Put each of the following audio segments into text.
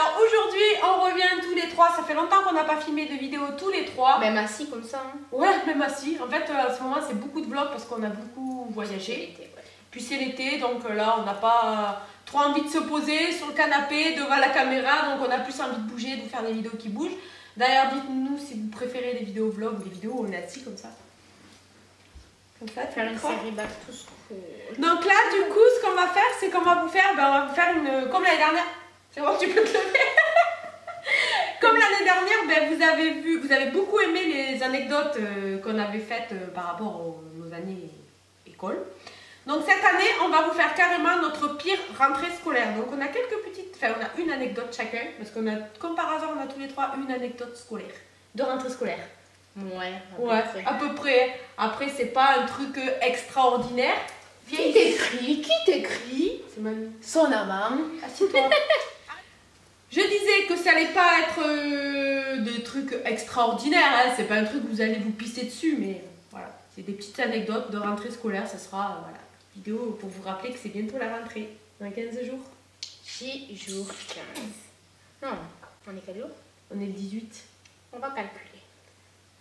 Alors aujourd'hui, on revient tous les trois. Ça fait longtemps qu'on n'a pas filmé de vidéo tous les trois. Même assis comme ça. Hein. Ouais, même assis. En fait, en ce moment, c'est beaucoup de vlogs parce qu'on a beaucoup voyagé. Puis c'est l'été, donc là, on n'a pas trop envie de se poser sur le canapé devant la caméra. Donc on a plus envie de bouger, de faire des vidéos qui bougent. D'ailleurs, dites-nous si vous préférez les vidéos vlogs ou les vidéos où on est assis comme ça. Comme ça, faire une série back to school. Donc là, du coup, ce qu'on va faire, c'est qu'on va vous faire, on va vous faire une, comme l'année dernière. C'est bon, tu peux te lever. Comme l'année dernière, vous avez beaucoup aimé les anecdotes qu'on avait faites par rapport nos années école. Donc cette année, on va vous faire carrément notre pire rentrée scolaire. Donc on a quelques petites, enfin on a une anecdote chacun, parce qu'on a, comme par hasard, on a tous les trois une anecdote scolaire, de rentrée scolaire. Ouais, à peu près. Après, c'est pas un truc extraordinaire. Qui t'écrit C'est mamie. Son amant. Assieds-toi. Je disais que ça allait pas être des trucs extraordinaires, hein. C'est pas un truc où vous allez vous pisser dessus, mais voilà, c'est des petites anecdotes de rentrée scolaire. Ça sera voilà, vidéo pour vous rappeler que c'est bientôt la rentrée, dans 15 jours. 6 jours 15. Non, on est quel jour? On est le 18. On va calculer.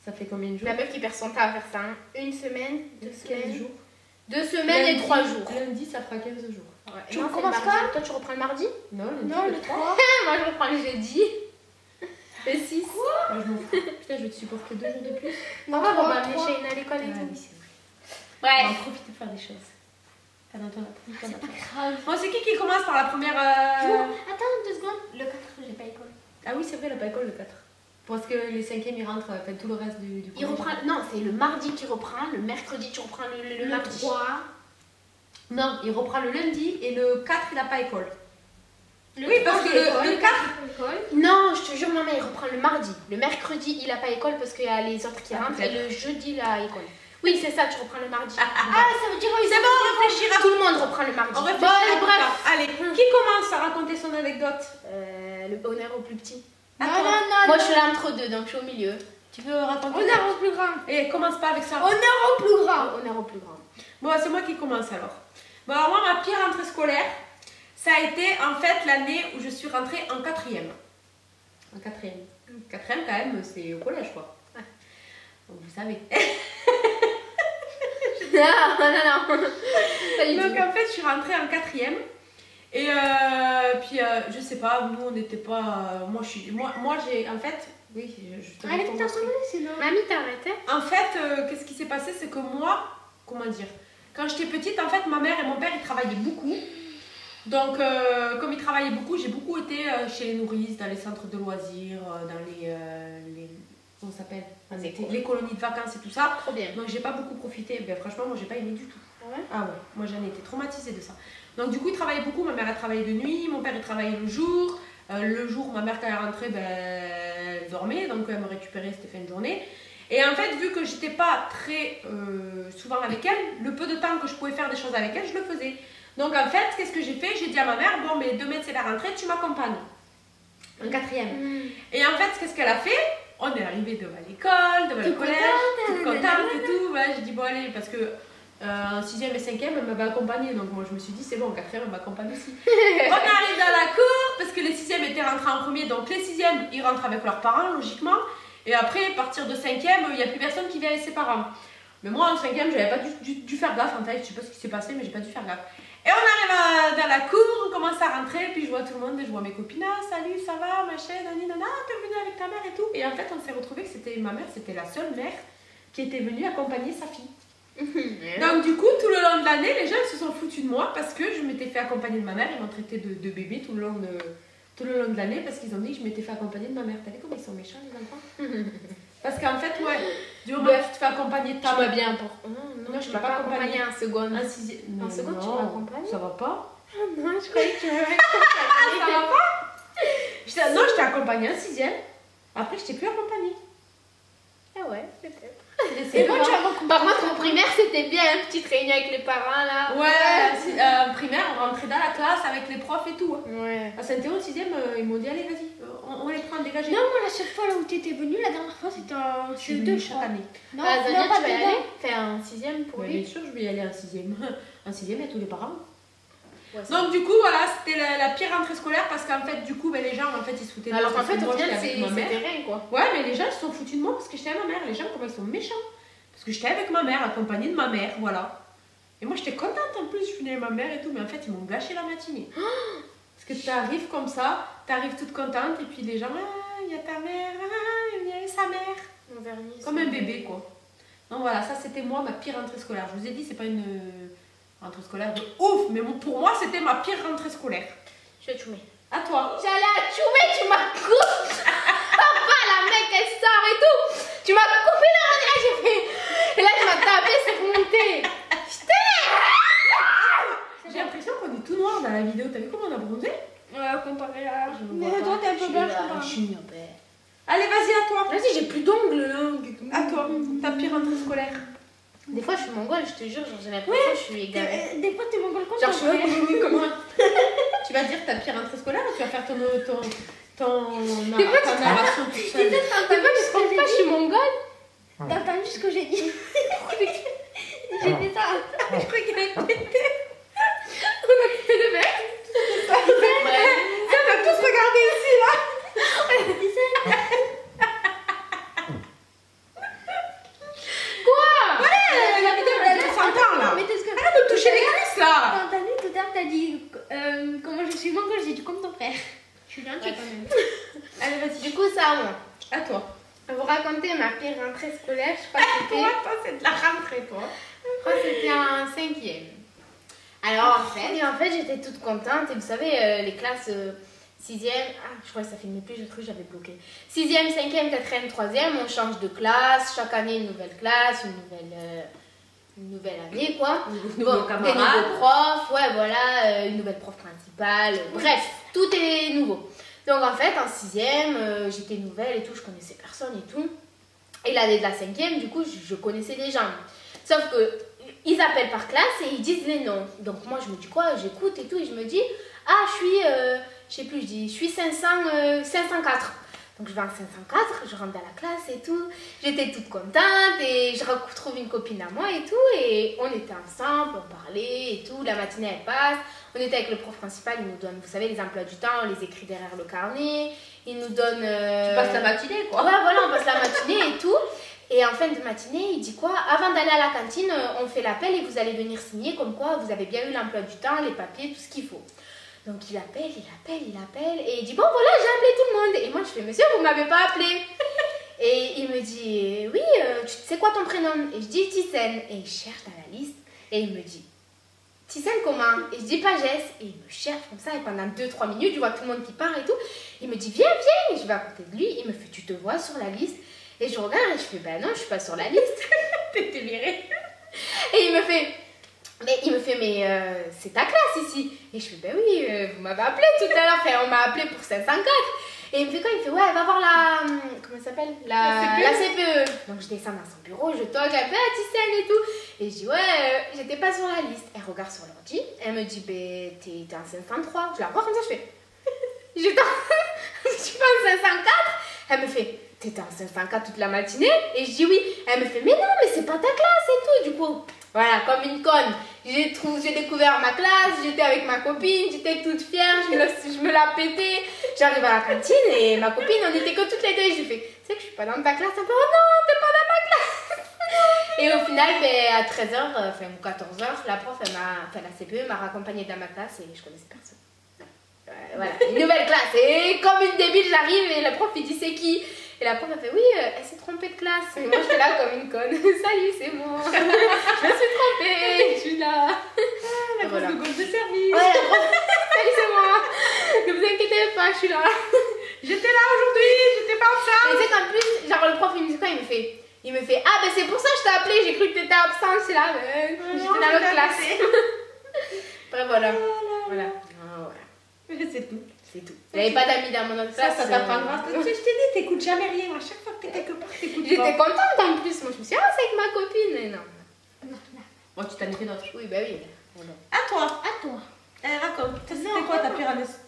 Ça fait combien de jours? La meuf qui perd son temps à faire ça, hein. Une semaine, 2 15 semaines. jours. 2 semaines et 3 jours. Lundi, ça fera 15 jours. Ouais. Tu Non, commences c'est le mardi. quand? Toi, tu reprends le mardi? Non, lundi, Non, le 3. Moi, je reprends le jeudi. Le 6. Moi, je m'en fous. Putain, je vais te supporter 2 jours de plus. On va m'amener chez une à l'école et Ah tout. oui, c'est vrai. On Ouais. va en profiter de faire des choses. Pendant ton après-midi. C'est pas grave. Bon, c'est qui commence par la première Attends 2 secondes. Le 4, j'ai pas école. Ah oui, c'est vrai, elle n'a pas école le 4. Parce que les 5e, ils rentrent, enfin tout le reste du Il collège. reprend. Non, c'est le mardi qui reprend. Le mercredi, tu reprends le mardi. 3. Non, il reprend le lundi et le 4, il n'a pas école. Le Oui, parce 3, que le 4... école. Non, je te jure, maman, il reprend le mardi. Le mercredi, il a pas école parce qu'il y a les autres qui rentrent. Et le jeudi, il a école. Oui, c'est ça, tu reprends le mardi. Ah, ça veut dire C'est bon, on réfléchira. Tout le monde reprend le mardi. On Bon, réfléchira allez, plus bref. tard. Allez, qui commence à raconter son anecdote? Le honneur au plus petit. Non, Attends. non, non. Moi, je suis là entre deux, donc je suis au milieu. Tu veux raconter? Honneur au plus grand. Et commence pas avec ça. Honneur au plus grand. Honneur au plus grand. Bon, c'est moi qui commence alors. Bon, alors moi, ma pire rentrée scolaire, ça a été en fait l'année où je suis rentrée en 4e. En 4e. 4e quand même, c'est au collège quoi. Donc vous savez. Non. Pas du Donc tout. en fait, je suis rentrée en 4e. Et puis, je sais pas, nous on n'était pas. Moi j'ai. En fait. Oui, je te Allez, réponds. putain, sinon. Mamie, t'arrêtes, hein? En fait, qu'est-ce qui s'est passé? C'est que moi, comment dire, quand j'étais petite, en fait, ma mère et mon père ils travaillaient beaucoup. Donc, comme ils travaillaient beaucoup, j'ai beaucoup été chez les nourrices, dans les centres de loisirs, dans les comment ça s'appelle? Les colonies de vacances et tout ça. Trop bien. Donc, j'ai pas beaucoup profité. Ben, franchement, moi, j'ai pas aimé du tout. Ah ouais? Ah ouais, moi j'en ai été traumatisée de ça. Donc du coup, il travaillait beaucoup, ma mère a travaillé de nuit, mon père il travaillait le jour. Le jour, ma mère quand elle rentrait, ben, elle dormait, donc elle me récupérait, c'était fin de journée. Et en fait, vu que j'étais pas très souvent avec elle, le peu de temps que je pouvais faire des choses avec elle, je le faisais. Donc en fait, qu'est-ce que j'ai fait? J'ai dit à ma mère, bon mais demain c'est la rentrée, tu m'accompagnes. En 4e. Et en fait, qu'est-ce qu'elle a fait? On est arrivé devant l'école, devant le collège, toute contente et tout. Ouais, j'ai dit bon allez, parce que en 6e et 5e, elle m'avait accompagnée. Donc moi je me suis dit c'est bon, en 4e, elle m'accompagne aussi. On arrive dans la cour, parce que les 6e étaient rentrés en premier. Donc les 6e, ils rentrent avec leurs parents, logiquement. Et après, à partir de 5e, il n'y a plus personne qui vient avec ses parents. Mais moi en 5e, j'avais pas dû faire gaffe. En fait, je sais pas ce qui s'est passé, mais j'ai pas dû faire gaffe. Et on arrive dans la cour, on commence à rentrer, puis je vois tout le monde, je vois mes copines, ah salut, ça va, machin, nani, nana, t'es venue avec ta mère et tout. Et en fait, on s'est retrouvé que c'était ma mère, c'était la seule mère qui était venue accompagner sa fille. Donc du coup, tout le long de l'année, les gens se sont foutus de moi parce que je m'étais fait accompagner de ma mère, ils m'ont traité de bébé tout le long de l'année parce qu'ils ont dit que je m'étais fait accompagner de ma mère. T'as vu comme ils sont méchants les enfants? Parce qu'en fait, ouais, du moment que tu te fais accompagner de ta Tu m'as mère. bien pour. Non, je tu t'ai m'as pas pas accompagné accompagné un second. Un 6e. En seconde, tu m'as accompagné? Ça va pas? Ah non, je croyais que tu m'avais Ça va pas? Non, je t'ai accompagné en 6e. Après, je t'ai plus accompagné. Ah ouais, peut-être. C'est moi, tu as beaucoup. Par contre, en primaire, c'était bien, une petite réunion avec les parents là. Ouais, en primaire, on rentrait dans la classe avec les profs et tout. Hein. Ouais. À Saint-Théo, en 6e, ils m'ont dit allez, vas-y, on les prend, dégagez. Non, moi, la seule fois là où t'étais venue, la dernière fois, c'était en je suis CE2, venue je chaque crois. année. Non, Ah, Zania, non, pas tu vas y dedans. aller? Faire un 6e pour Ouais, lui. bien sûr, je vais y aller en 6e. En 6e, il y a tous les parents. Ouais, Donc du coup, voilà, c'était la pire rentrée scolaire parce qu'en fait, du coup, ben, les gens, en fait, ils se foutaient de moi. alors qu'en parce que fait, au moi, final, j'étais avec ma mère. c'était rien quoi. Ouais, mais les gens, ils se sont foutus de moi parce que j'étais avec ma mère. Les gens, comment ils sont méchants. Parce que j'étais avec ma mère, accompagnée de ma mère, voilà. Et moi, j'étais contente en plus, je venais avec ma mère et tout, mais en fait, ils m'ont gâché la matinée. Parce que tu arrives comme ça, tu arrives toute contente, et puis les gens, ah, il y a ta mère, ah, il y a sa mère. Mon vernis. Comme un bébé, quoi. Donc voilà, ça c'était moi, ma pire rentrée scolaire. Je vous ai dit, c'est pas une rentrée scolaire de ouf, mais pour moi, c'était ma pire rentrée scolaire. Je vais choumer. À toi. J'allais à choumer, tu m'as coupé. Papa, la mec, elle sort et tout. Tu m'as coupé la main, là, j'ai fait. Et là, tu m'as tapé, c'est remonté. J'ai l'impression qu'on est tout noir dans la vidéo. T'as vu comment on a bronzé? Comparé à. Je me Mais vois toi, pas. t'es un peu blanche comparé. Je suis un peu. Allez, vas-y, à toi. Vas-y, j'ai plus d'ongles là. À toi, ta pire rentrée scolaire. Des fois, je suis mongole, je te jure, genre, j'ai l'impression que je suis égarée. Des fois, t'es mongol comme Genre, ça. je suis Comment tu vas dire ta pire rentrée scolaire ou tu vas faire ton Des fois, tu narration toute seule? Des fois, je trouve pas, je suis mongole. T'as entendu ce que j'ai dit? J'ai fait ça. Je croyais qu'elle avait pété. On a fait de verre. Bref. On a tous regardé ici, là. Quoi? La vidéo, elle s'entend, là. Mais t'es ce que. Arrête de toucher les cuisses, là. T'as entendu tout à l'heure, t'as dit comment je suis mongol, j'ai dit comme ton frère. Je suis gentille quand même. Allez, vas-y. Du coup, ça, moi. À toi. Je vais vous raconter ma pire rentrée scolaire. Je crois que Pour c'était. moi, toi, c'est de la rentrée, toi. Je crois que c'était en 5e. Alors en fait, j'étais toute contente. Et vous savez, les classes 6e, je crois que ça finit plus, je trouve que j'avais bloqué. 6e, 5e, 4e, 3e, on change de classe. Chaque année, une nouvelle classe, une nouvelle année, quoi. Nouveaux Des camarades. nouveaux profs, ouais, voilà, une nouvelle prof principale. Bref, tout est nouveau. Donc en fait, en 6e, j'étais nouvelle et tout, je connaissais personne et tout. Et l'année de la 5e, du coup, je connaissais des gens. Sauf que ils appellent par classe et ils disent les noms. Donc moi, je me dis quoi? J'écoute et tout, et je me dis, ah, je suis, je sais plus, je suis 504. Donc je vais en 504, je rentre dans la classe et tout. J'étais toute contente et je retrouve une copine à moi et tout. Et on était ensemble, on parlait et tout. La matinée, elle passe. On était avec le prof principal, il nous donne, vous savez, les emplois du temps, on les écrit derrière le carnet. Il nous donne... Tu passes la matinée, quoi. Ouais, voilà, on passe la matinée et tout. Et en fin de matinée, il dit quoi? Avant d'aller à la cantine, on fait l'appel et vous allez venir signer comme quoi vous avez bien eu l'emploi du temps, les papiers, tout ce qu'il faut. Donc il appelle et il dit bon voilà, j'ai appelé tout le monde. Et moi je fais monsieur, vous m'avez pas appelé. Et il me dit oui, c'est quoi ton prénom? Et je dis Tissène. Et il cherche dans la liste et il me dit Tissène comment? Et je dis Pagès. Et il me cherche comme ça et pendant 2-3 minutes, je vois tout le monde qui part et tout. Il me dit viens. Et je vais à côté de lui, il me fait tu te vois sur la liste? Et je regarde et je fais ben non, je suis pas sur la liste. T'étais virée. Et il me fait mais c'est ta classe ici. Et je fais ben oui, vous m'avez appelé tout à l'heure. Enfin, on m'a appelé pour 504. Et il me fait quoi? Il me fait ouais, va voir la comment ça s'appelle, la CPE. Donc je descends dans son bureau, je toque un peu à Tissène et tout. Et je dis ouais, j'étais pas sur la liste. Elle regarde sur l'ordi, elle me dit ben t'es en 503. Je la vois comme ça, je fais je suis pas en 504. Elle me fait t'étais en 504 toute la matinée? Et je dis oui. Elle me fait mais non, mais c'est pas ta classe et tout. Du coup voilà, comme une conne, j'ai découvert ma classe, j'étais avec ma copine, j'étais toute fière, je me la pétais. J'arrive à la cantine et ma copine, on était que toutes les deux. Et je lui fais, tu sais que je suis pas dans ta classe? Un peu, oh non, t'es pas dans ma classe. Et au final, à 13h, enfin ou 14h, la prof, la CPE m'a raccompagnée dans ma classe et je connaissais personne. Voilà, une nouvelle classe. Et comme une débile, j'arrive et le prof, il dit c'est qui? Et la prof a fait oui, elle s'est trompée de classe. Et moi j'étais là comme une conne. Salut, c'est moi. Je me suis trompée. Je suis là. La grosse de gauche de service. Ouais, la prof. Salut, c'est moi. Ne vous inquiétez pas, je suis là. J'étais là aujourd'hui, j'étais pas absente. Et tu sais qu'en plus, genre le prof il me dit quoi? Il me fait ah ben c'est pour ça que je t'ai appelé, j'ai cru que t'étais absente. Je suis là, j'étais dans l'autre classe. Après voilà. Voilà. C'est tout. C'est tout. J'avais pas d'amis dans mon autre classe. Ça t'apprendra. Je t'ai dit, t'écoutes jamais rien. À chaque fois que t'es quelque part, t'écoutes pas. J'étais contente en plus. Moi je me suis dit ah c'est avec ma copine. Mais non. Bon, tu t'en es fait d'autres. Oui, bah oui. À toi. À toi. Raconte. C'était quoi ta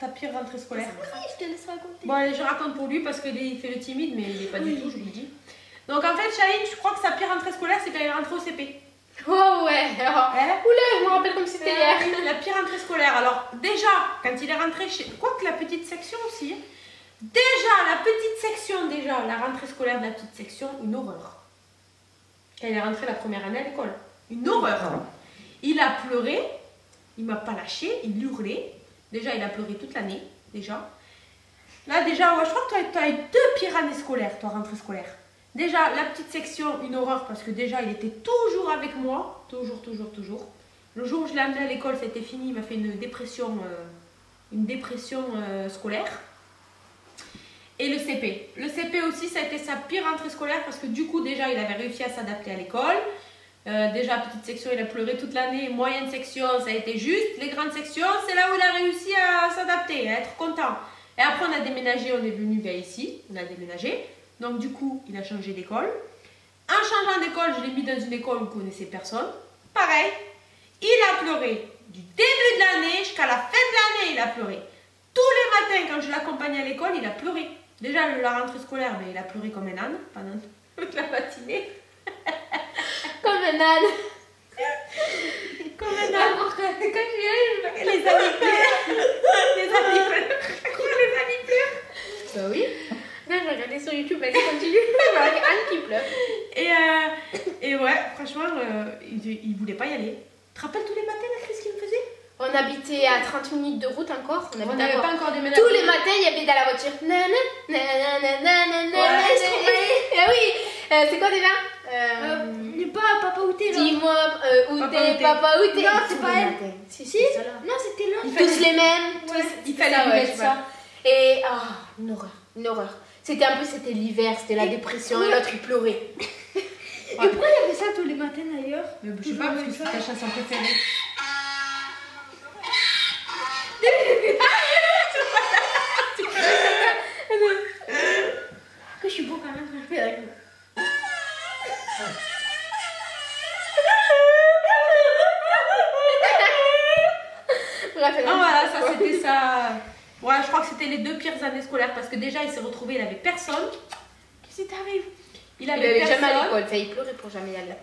pire rentrée scolaire? Oui, je te laisse raconter. Bon, allez, je raconte pour lui parce qu'il fait le timide, mais il est pas du tout, je vous le dis. Donc en fait, Chahine, je crois que sa pire rentrée scolaire, c'est quand il est rentré au CP. Oh ouais. Hein? Oula, je me rappelle comme si c'était hier. La pire rentrée scolaire. Alors, déjà, quand il est rentré chez. Quoique la petite section aussi. Hein. Déjà, la petite section, déjà, la rentrée scolaire de la petite section, une horreur. Quand il est rentré la première année à l'école. Une horreur. Il a pleuré, il m'a pas lâché, il hurlait. Déjà, il a pleuré toute l'année, déjà. Là, déjà, ouais, je crois que tu as eu 2 pires années scolaires, toi, rentrée scolaire. Déjà, la petite section, une horreur, parce que déjà, il était toujours avec moi. Toujours, toujours, toujours. Le jour où je l'ai amené à l'école, c'était fini, il m'a fait une dépression scolaire. Et le CP. Le CP aussi, ça a été sa pire rentrée scolaire parce que du coup, déjà, il avait réussi à s'adapter à l'école. Déjà, petite section, il a pleuré toute l'année. Moyenne section, ça a été juste. Les grandes sections, c'est là où il a réussi à s'adapter, à être content. Et après, on a déménagé, on est venu vers ici. On a déménagé. Donc, du coup, il a changé d'école. En changeant d'école, je l'ai mis dans une école où il ne connaissait personne. Pareil, il a pleuré. Du début de l'année jusqu'à la fin de l'année, il a pleuré. Tous les matins, quand je l'accompagnais à l'école, il a pleuré. Déjà, la rentrée scolaire, mais il a pleuré comme un âne pendant toute la matinée. Comme un âne. Comme un âne. Quand je viens, les amis pleurent. Les amis pleurent. Pourquoi les amis pleurent? Bah oui. Non, je regardais sur YouTube, vas-y, continue. Je vois un âne qui pleure. Et ouais, franchement, il voulait pas y aller. Tu te rappelles tous les matins la crise qu'il me faisait? On habitait à 30 minutes de route encore. On n'avait pas encore déménagé. Tous les matins, il y avait dans la voiture. Ah oui. C'est quoi déjà? Ne pas papa ou t'es là. Dis-moi où t'es, papa où t'es. Non, c'est pas elle. Si, Non, c'était l'autre. Tous les mêmes. Ouais, il fallait ça, lui ouais, mettre je ça. vois. Et une horreur, une horreur. C'était l'hiver, c'était la dépression et l'autre il pleurait. Et pourquoi il y avait ça tous les matins d'ailleurs? Mais je sais pas, parce que c'est ta chanson préférée. Que je suis beau quand même quand je fais avec moi. Bref, Non, voilà, ça c'était ça. Ouais, je crois que c'était les 2 pires années scolaires parce que déjà il s'est retrouvé, il avait personne. Qu'est-ce qui t'arrive? Il allait personne. jamais à l'école, il pleurait pour jamais y aller.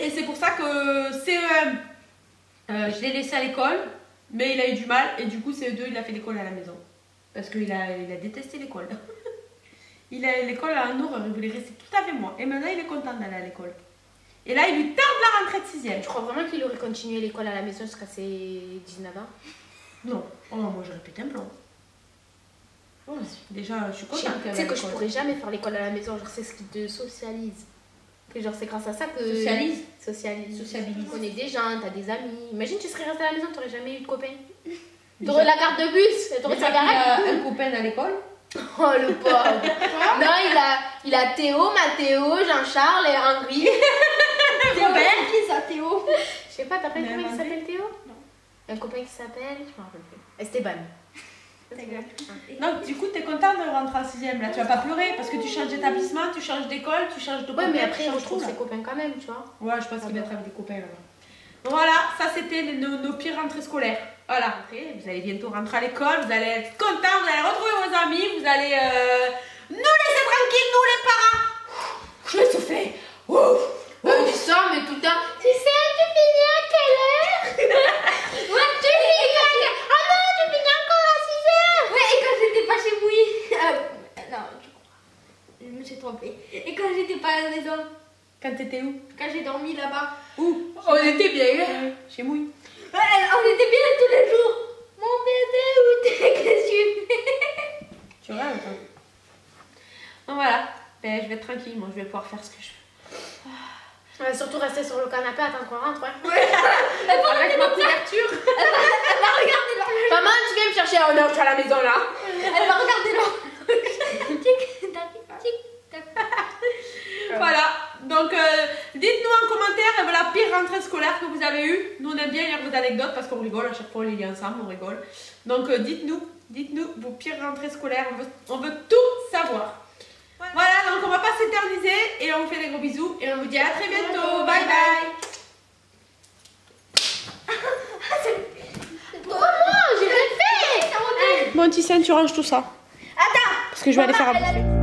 Et c'est pour ça que CEM, je l'ai laissé à l'école, mais il a eu du mal et du coup CE2 il a fait l'école à la maison. Parce qu'il a détesté l'école. L'école a un horreur, il voulait rester tout avec moi. Et maintenant il est content d'aller à l'école. Et là il lui tarde la rentrée de 6e. Tu crois vraiment qu'il aurait continué l'école à la maison jusqu'à ses 19 ans? Non, oh, moi j'aurais pété un plan. Oh, déjà je suis contente. Tu sais que je pourrais jamais faire l'école à la maison, genre c'est ce qui te socialise. Que genre c'est grâce à ça que... Sociabilise. On est des gens, t'as des amis. Imagine tu serais resté à la maison, t'aurais jamais eu de copain. T'aurais la carte de bus, t'aurais sa garage. Il a un copain à l'école. Oh le pauvre. Non, il a Théo, Mathéo, Jean-Charles et Henri. Théo, qui ça, Théo? Je sais pas, t'as pas un copain qui s'appelle Théo? Non. Un copain qui s'appelle, je m'en rappelle plus. Esteban. Donc du coup t'es contente de rentrer en 6e là, tu vas pas pleurer parce que tu changes d'établissement, tu changes d'école, tu changes de copain. Ouais mais après tu on changes retrouve tout, ses là. copains quand même, tu vois. Ouais, je pense qu'il va être avec des copains là-bas. Voilà, ça c'était nos pires rentrées scolaires. Voilà, après vous allez bientôt rentrer à l'école, vous allez être contents, vous allez retrouver vos amis, vous allez nous laisser tranquilles, nous les parents. Je vais souffler. Tu sors mais tout le temps. Tu sais, tu finis à quelle heure? Ouais, tu finis à quelle heure? Oh non, tu finis encore à 6h. Ouais, et quand j'étais pas chez Mouy. Non, je crois. Je me suis trompée. Et quand j'étais pas à la maison. Quand t'étais où? Quand j'ai dormi là-bas. Où? On était bien. Chez Mouille. Ouais, on était bien tous les jours. Mon bébé, où t'es? Qu'est-ce que tu fais? Tu vois ou pas? Donc voilà, ben, je vais être tranquille, moi je vais pouvoir faire ce que je veux. On va surtout rester sur le canapé, attendre qu'on rentre. Ouais. Avec ma couverture. Elle va regarder l'horloge. Maman, tu viens me chercher? Oh non, je suis à la maison là. Elle va regarder l'horloge. Tic, tac, tic, tac. Voilà, donc dites-nous en commentaire la pire rentrée scolaire que vous avez eue. Nous on aime bien lire vos anecdotes parce qu'on rigole à chaque fois, on les lit ensemble, on rigole. Donc dites-nous vos pires rentrées scolaires, on veut tout savoir. Voilà, donc on va pas s'éterniser et on vous fait des gros bisous et on vous dit à très bientôt. Bye bye. Pourquoi moi? J'ai rien fait. Mon petit sein, tu ranges tout ça. Attends. Parce que je vais aller faire à bouffer.